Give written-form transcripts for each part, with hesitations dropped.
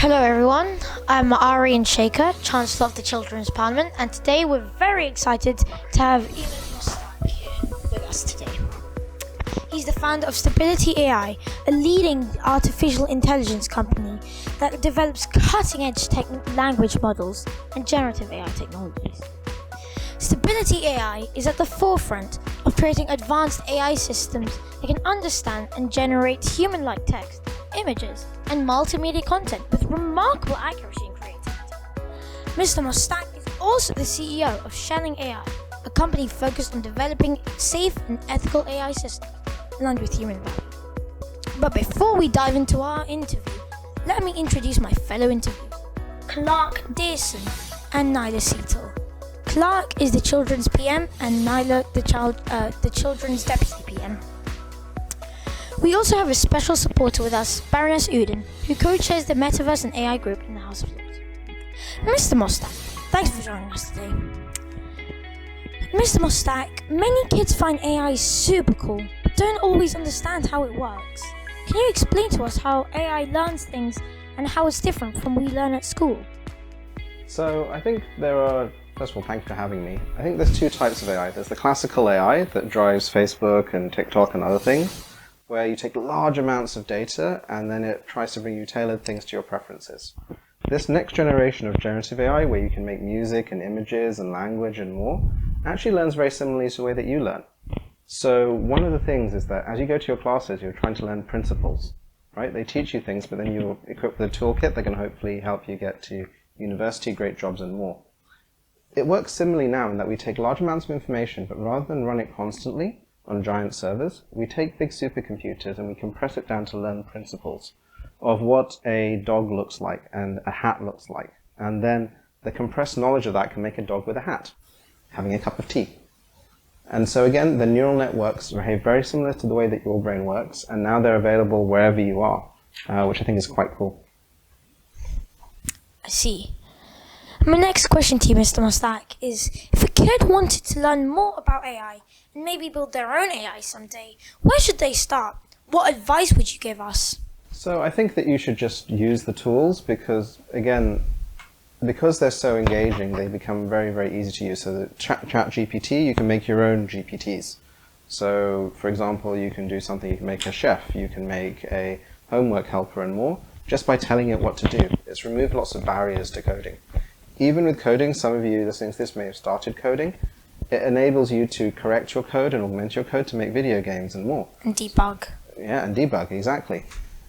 Hello everyone, I'm Aryan Shekar, Chancellor of the Children's Parliament, and today we're very excited to have Emad Mostaque here with us today. He's the founder of Stability AI, a leading artificial intelligence company that develops cutting-edge language models and generative AI technologies. Stability AI is at the forefront of creating advanced AI systems that can understand and generate human-like text, images, and multimedia content with remarkable accuracy and creativity. Mr. Mostaque is also the CEO of Schelling AI, a company focused on developing safe and ethical AI systems aligned with human value. But before we dive into our interview, let me introduce my fellow interviewers, Clark Dearson and Naila Seetal. Clark is the Children's PM and Naila the Children's Deputy PM. We also have a special supporter with us, Baroness Uden, who co-chairs the Metaverse and AI group in the House of Lords. Mr. Mostaque, thanks for joining us today. Mr. Mostaque, many kids find AI super cool, but don't always understand how it works. Can you explain to us how AI learns things and how it's different from what we learn at school? So I think first of all, thank you for having me. I think there's two types of AI. There's the classical AI that drives Facebook and TikTok and other things, where you take large amounts of data and then it tries to bring you tailored things to your preferences. This next generation of generative AI, where you can make music and images and language and more, actually learns very similarly to the way that you learn. So one of the things is that as you go to your classes, you're trying to learn principles, right? They teach you things, but then you're equipped with a toolkit that can hopefully help you get to university, great jobs and more. It works similarly now in that we take large amounts of information, but rather than run it constantly on giant servers, we take big supercomputers and we compress it down to learn principles of what a dog looks like and a hat looks like. And then the compressed knowledge of that can make a dog with a hat, having a cup of tea. And so again, the neural networks behave very similar to the way that your brain works, and now they're available wherever you are, which I think is quite cool. I see. My next question to you, Mr. Mostaque, is if a kid wanted to learn more about AI and maybe build their own AI someday, where should they start? What advice would you give us? So I think that you should just use the tools because, again, because they're so engaging, they become very, very easy to use. So the ChatGPT, you can make your own GPTs. So, for example, you can do something, you can make a chef, you can make a homework helper and more, just by telling it what to do. It's removed lots of barriers to coding. Even with coding, some of you listening to this may have started coding. It enables you to correct your code and augment your code to make video games and more. And debug. Yeah, and debug, exactly.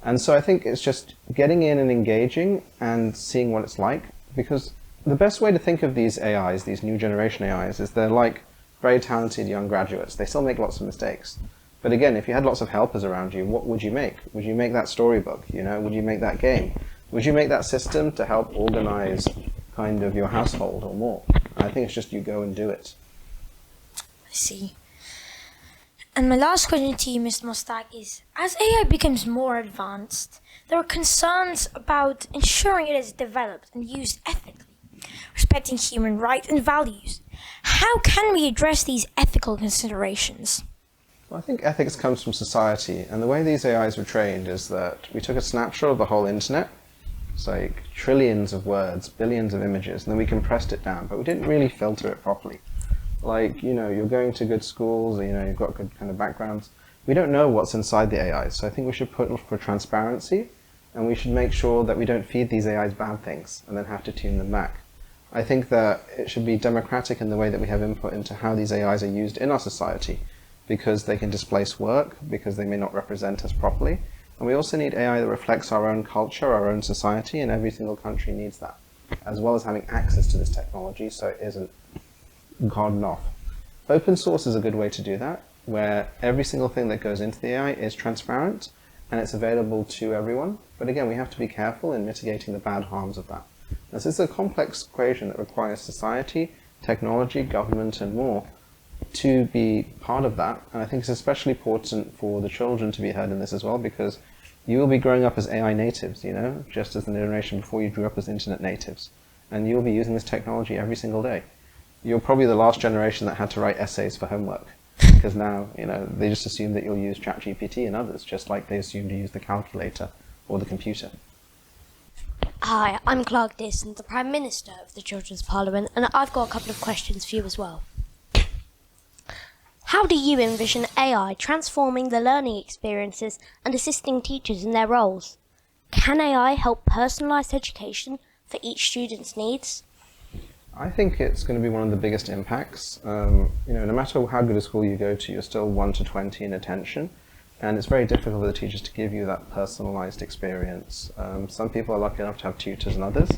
And so I think it's just getting in and engaging and seeing what it's like, because the best way to think of these AIs, these new generation AIs, is they're like very talented young graduates. They still make lots of mistakes. But again, if you had lots of helpers around you, what would you make? Would you make that storybook? Would you make that game? Would you make that system to help organize kind of your household or more? I think it's just you go and do it. I see. And my last question to you, Mr. Mostaque, is as AI becomes more advanced, there are concerns about ensuring it is developed and used ethically, respecting human rights and values. How can we address these ethical considerations? Well, I think ethics comes from society, and the way these AIs were trained is that we took a snapshot of the whole internet. It's like trillions of words, billions of images, and then we compressed it down, but we didn't really filter it properly. Like, you're going to good schools, you've got good kind of backgrounds. We don't know what's inside the AIs, so I think we should put for transparency, and we should make sure that we don't feed these AIs bad things and then have to tune them back. I think that it should be democratic in the way that we have input into how these AIs are used in our society, because they can displace work, because they may not represent us properly. And we also need AI that reflects our own culture, our own society, and every single country needs that, as well as having access to this technology so it isn't gotten off. Open source is a good way to do that, where every single thing that goes into the AI is transparent and it's available to everyone. But again, we have to be careful in mitigating the bad harms of that. This is a complex equation that requires society, technology, government, and more to be part of that. And I think it's especially important for the children to be heard in this as well, because you will be growing up as AI natives, just as the generation before you grew up as internet natives. And you'll be using this technology every single day. You're probably the last generation that had to write essays for homework, because now, they just assume that you'll use ChatGPT and others, just like they assume to use the calculator or the computer. Hi, I'm Clark Dearson, the Prime Minister of the Children's Parliament, and I've got a couple of questions for you as well. How do you envision AI transforming the learning experiences and assisting teachers in their roles? Can AI help personalised education for each student's needs? I think it's going to be one of the biggest impacts. No matter how good a school you go to, you're still 1 to 20 in attention, and it's very difficult for the teachers to give you that personalised experience. Some people are lucky enough to have tutors and others,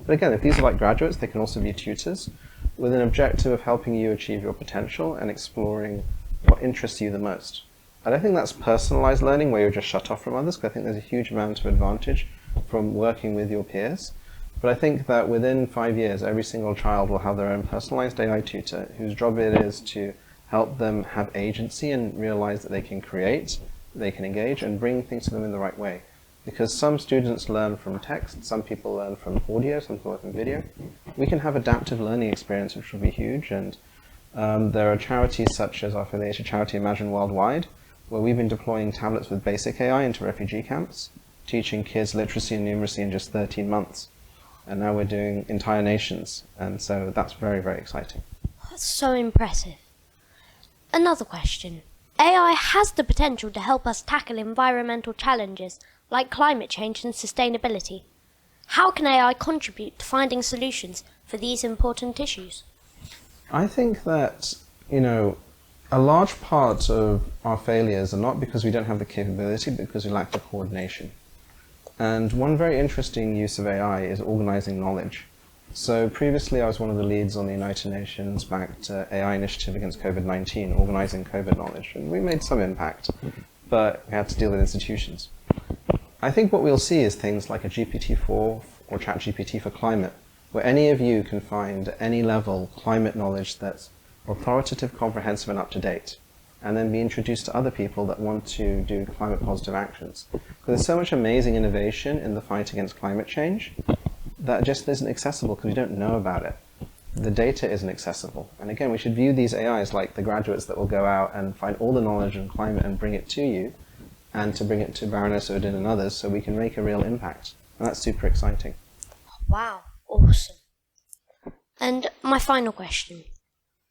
but again, if these are like graduates, they can also be tutors with an objective of helping you achieve your potential and exploring what interests you the most. I don't think that's personalised learning where you're just shut off from others, because I think there's a huge amount of advantage from working with your peers. But I think that within 5 years, every single child will have their own personalized AI tutor whose job it is to help them have agency and realize that they can create, they can engage, and bring things to them in the right way. Because some students learn from text, some people learn from audio, some people learn from video. We can have adaptive learning experience, which will be huge. And there are charities such as our affiliated charity Imagine Worldwide, where we've been deploying tablets with basic AI into refugee camps, teaching kids literacy and numeracy in just 13 months. And now we're doing entire nations, and so that's very, very exciting. That's so impressive. Another question. AI has the potential to help us tackle environmental challenges like climate change and sustainability. How can AI contribute to finding solutions for these important issues? I think that, a large part of our failures are not because we don't have the capability, but because we lack the coordination. And one very interesting use of AI is organizing knowledge. So previously I was one of the leads on the United Nations-backed AI initiative against COVID-19, organizing COVID knowledge, and we made some impact, but we had to deal with institutions. I think what we'll see is things like a GPT-4 or ChatGPT for climate, where any of you can find at any level climate knowledge that's authoritative, comprehensive, and up-to-date, and then be introduced to other people that want to do climate positive actions. Because there's so much amazing innovation in the fight against climate change that just isn't accessible because we don't know about it. The data isn't accessible. And again, we should view these AIs like the graduates that will go out and find all the knowledge on climate and bring it to you, and to bring it to Baroness Udin and others so we can make a real impact. And that's super exciting. Wow, awesome. And my final question.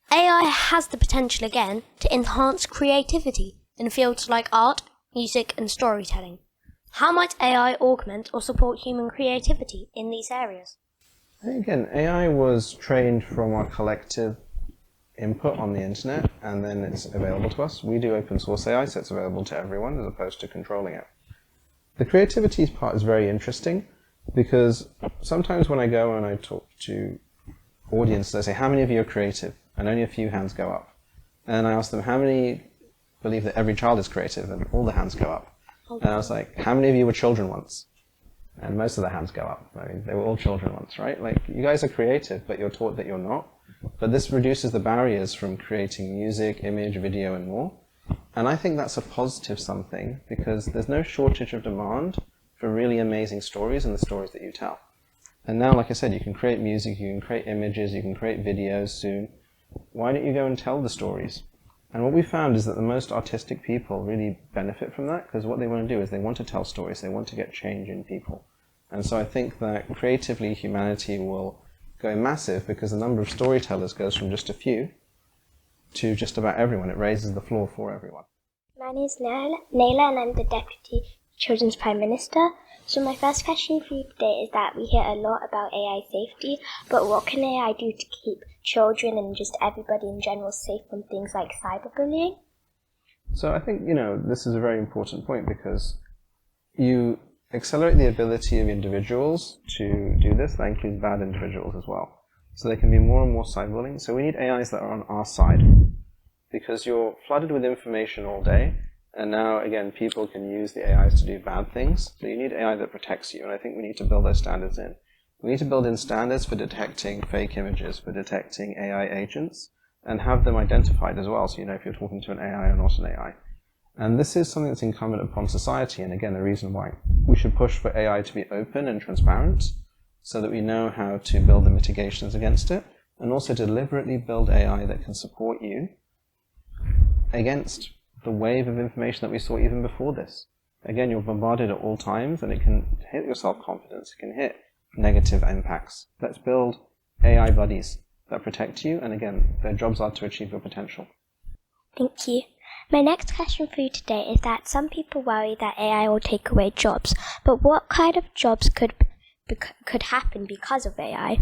AI has the potential again to enhance creativity in fields like art, music and storytelling. How might AI augment or support human creativity in these areas? Again, AI was trained from our collective input on the internet, and then it's available to us. We do open source AI, so it's available to everyone as opposed to controlling it. The creativity part is very interesting because sometimes when I go and I talk to audiences, I say, how many of you are creative? And only a few hands go up. And I ask them, how many believe that every child is creative? And all the hands go up. Okay. And I was like, how many of you were children once? And most of the hands go up. I mean, they were all children once, right? Like, you guys are creative, but you're taught that you're not. But this reduces the barriers from creating music, image, video, and more. And I think that's a positive something because there's no shortage of demand for really amazing stories and the stories that you tell. And now, like I said, you can create music, you can create images, you can create videos soon. Why don't you go and tell the stories? And what we found is that the most artistic people really benefit from that because what they want to do is they want to tell stories, they want to get change in people. And so I think that creatively humanity will go massive because the number of storytellers goes from just a few to just about everyone. It raises the floor for everyone. My name is Naila and I'm the Deputy Children's Prime Minister. So my first question for you today is that we hear a lot about AI safety, but what can AI do to keep children and just everybody in general safe from things like cyberbullying? So I think, this is a very important point because you accelerate the ability of individuals to do this. That includes bad individuals as well. So there can be more and more cyberbullying. So we need AIs that are on our side because you're flooded with information all day. And now, again, people can use the AIs to do bad things. So you need AI that protects you. And I think we need to build those standards in. We need to build in standards for detecting fake images, for detecting AI agents, and have them identified as well. So you know if you're talking to an AI or not an AI. And this is something that's incumbent upon society. And again, the reason why we should push for AI to be open and transparent so that we know how to build the mitigations against it, and also deliberately build AI that can support you against the wave of information that we saw even before this. Again, you're bombarded at all times, and it can hit your self-confidence, it can hit negative impacts. Let's build AI buddies that protect you, and again, their jobs are to achieve your potential. Thank you. My next question for you today is that some people worry that AI will take away jobs, but what kind of jobs could happen because of AI?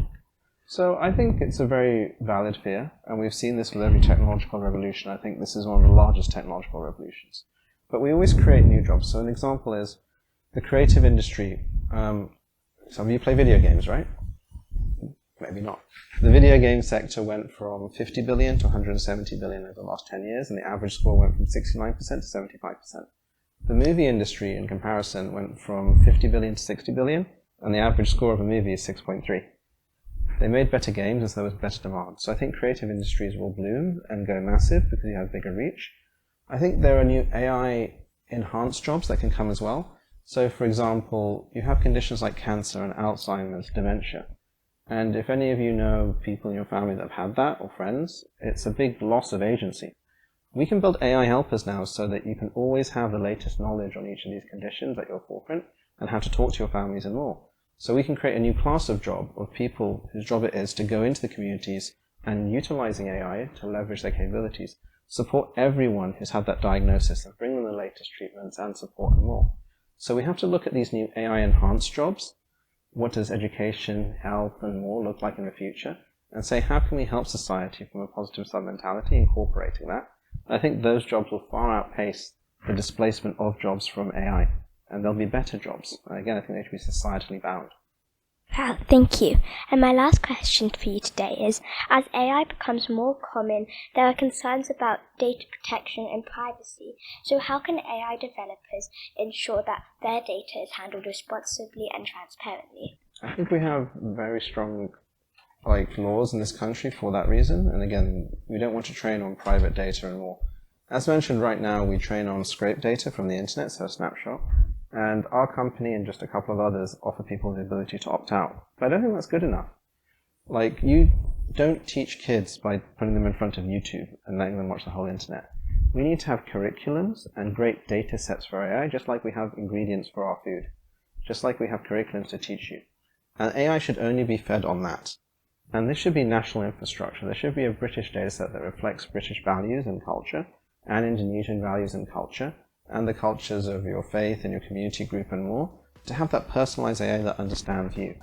So I think it's a very valid fear, and we've seen this with every technological revolution. I think this is one of the largest technological revolutions. But we always create new jobs. So an example is the creative industry. Some of you play video games, right? Maybe not. The video game sector went from 50 billion to 170 billion over the last 10 years, and the average score went from 69% to 75%. The movie industry, in comparison, went from 50 billion to 60 billion, and the average score of a movie is 6.3. They made better games as there was better demand. So I think creative industries will bloom and go massive because you have bigger reach. I think there are new AI-enhanced jobs that can come as well. So, for example, you have conditions like cancer and Alzheimer's, dementia. And if any of you know people in your family that have had that, or friends, it's a big loss of agency. We can build AI helpers now so that you can always have the latest knowledge on each of these conditions at your forefront and how to talk to your families and more. So we can create a new class of job of people whose job it is to go into the communities and utilizing AI to leverage their capabilities, support everyone who's had that diagnosis and bring them the latest treatments and support and more. So we have to look at these new AI-enhanced jobs. What does education, health, and more look like in the future? And say, how can we help society from a positive sub-mentality, incorporating that? I think those jobs will far outpace the displacement of jobs from AI, and there'll be better jobs. Again, I think they should be societally bound. Wow, thank you. And my last question for you today is, as AI becomes more common, there are concerns about data protection and privacy. So how can AI developers ensure that their data is handled responsibly and transparently? I think we have very strong laws in this country for that reason. And again, we don't want to train on private data and more. As mentioned, right now we train on scraped data from the internet, so a snapshot. And our company and just a couple of others offer people the ability to opt out. But I don't think that's good enough. You don't teach kids by putting them in front of YouTube and letting them watch the whole internet. We need to have curriculums and great data sets for AI, just like we have ingredients for our food. Just like we have curriculums to teach you. And AI should only be fed on that. And this should be national infrastructure. There should be a British data set that reflects British values and culture, and Indonesian values and culture, and the cultures of your faith and your community group and more, to have that personalized AI that understands you.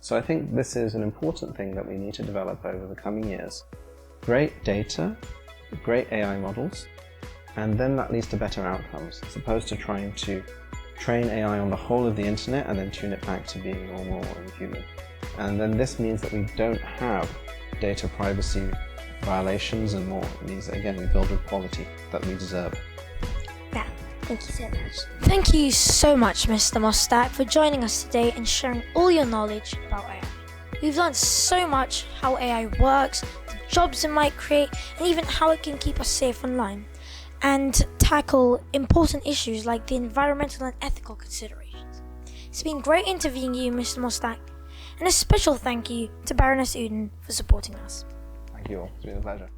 So I think this is an important thing that we need to develop over the coming years. Great data, great AI models, and then that leads to better outcomes, as opposed to trying to train AI on the whole of the internet and then tune it back to being normal and human. And then this means that we don't have data privacy violations and more. It means that, again, we build with quality that we deserve. Wow, thank you so much. Thank you so much, Mr. Mostaque, for joining us today and sharing all your knowledge about AI. We've learned so much how AI works, the jobs it might create, and even how it can keep us safe online, and tackle important issues like the environmental and ethical considerations. It's been great interviewing you, Mr. Mostaque, and a special thank you to Baroness Uden for supporting us. Thank you all. It's been a pleasure.